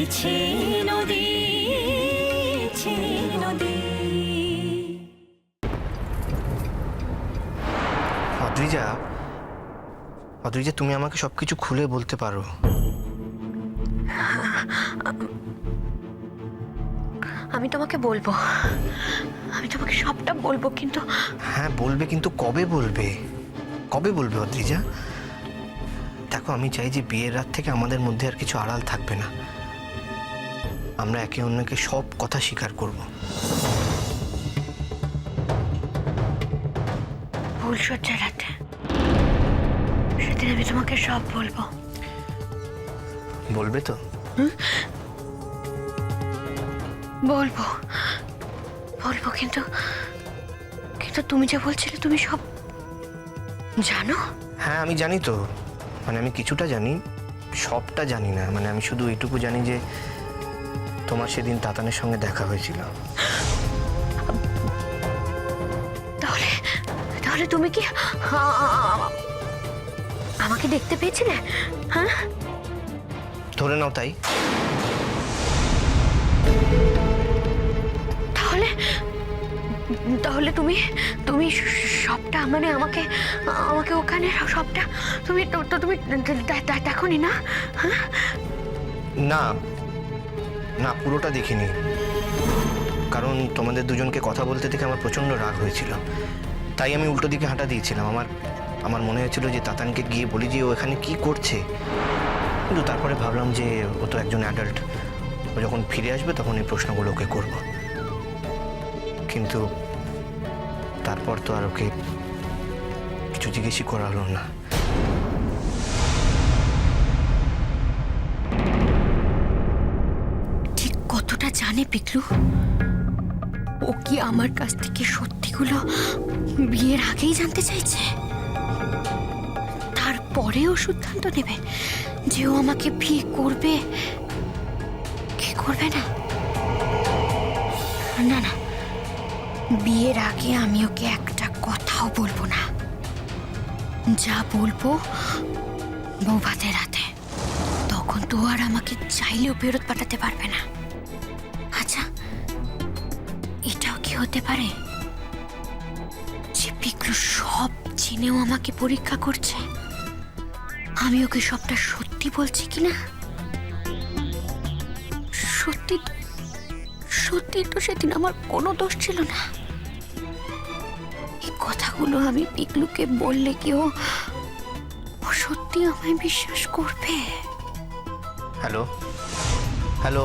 বইছে নদী, নদী। অদ্রিজা, অদ্রিজা, তুমি আমাকে সবকিছু খুলে বলতে পারো। আমি তোমাকে বলবো, আমি তোমাকে সবটা বলবো, কিন্তু হ্যাঁ বলবে, কিন্তু কবে বলবে? কবে বলবে অদ্রিজা? দেখো, আমি চাই যে বিয়ের রাত থেকে আমাদের মধ্যে আর কিছু আড়াল থাকবে না। আমরা একে অন্যকে সব কথা স্বীকার করব। ফুলসজ্জার রাতে সেদিন আমি তোমাকে সব বলবো। বলবে তো? বলবো বলবো, কিন্তু কিন্তু তুমি যে বলছিলে তুমি সব জানো। হ্যাঁ আমি জানি তো, মানে আমি কিছুটা জানি, সবটা জানি না। মানে আমি শুধু এইটুকু জানি যে তোমার সেদিন তাতানের সঙ্গে দেখা হয়েছিল। তাহলে তাহলে তুমি কি আমাকে দেখতে পেয়েছিলে? হ্যাঁ, ধরে নাও তাই। তাহলে তাহলে তুমি তুমি সবটা, মানে আমাকে আমাকে ওখানে সবটা তুমি তুমি দেখোনি না? হ্যাঁ, না না, পুরোটা দেখিনি। কারণ তোমাদের দুজনকে কথা বলতে থেকে আমার প্রচণ্ড রাগ হয়েছিল, তাই আমি উল্টো দিকে হাঁটা দিয়েছিলাম। আমার মনে হয়েছিল যে তাতানকে গিয়ে বলি যে ও এখানে কি করছে, কিন্তু তারপরে ভাবলাম যে ও তো একজন অ্যাডাল্ট, ও যখন ফিরে আসবে তখন এই প্রশ্নগুলো ওকে করব। কিন্তু তারপর তো আর ওকে কিছু জিজ্ঞেসই করা হলো না। ঠিক কতটা জানে পিকলু? ও কি আমার কাছ থেকে সত্যিগুলো বিয়ের আগেই জানতে চাইছে? তারপরেও সিদ্ধান্ত নেবে যে ও আমাকে বিয়ে করবে কি করবে না? না না, বিয়ের আগে আমি ওকে একটা কথাও বলবো না। যা বলবো বৌভাতের রাতে, তখন তো আর আমাকে চাইলেও ফেরত পাঠাতে পারবে না। আচ্ছা, এটাও কি হতে পারে যে পিকলু সব জেনেও আমাকে পরীক্ষা করছে আমি ওকে সবটা সত্যি বলছি কিনা? সত্যি সত্যি তো সেদিন আমার কোনো দোষ ছিল না। এই কথাগুলো আমি পিকলুকে বললে কি ও সত্যি আমায় বিশ্বাস করবে? Hello hello,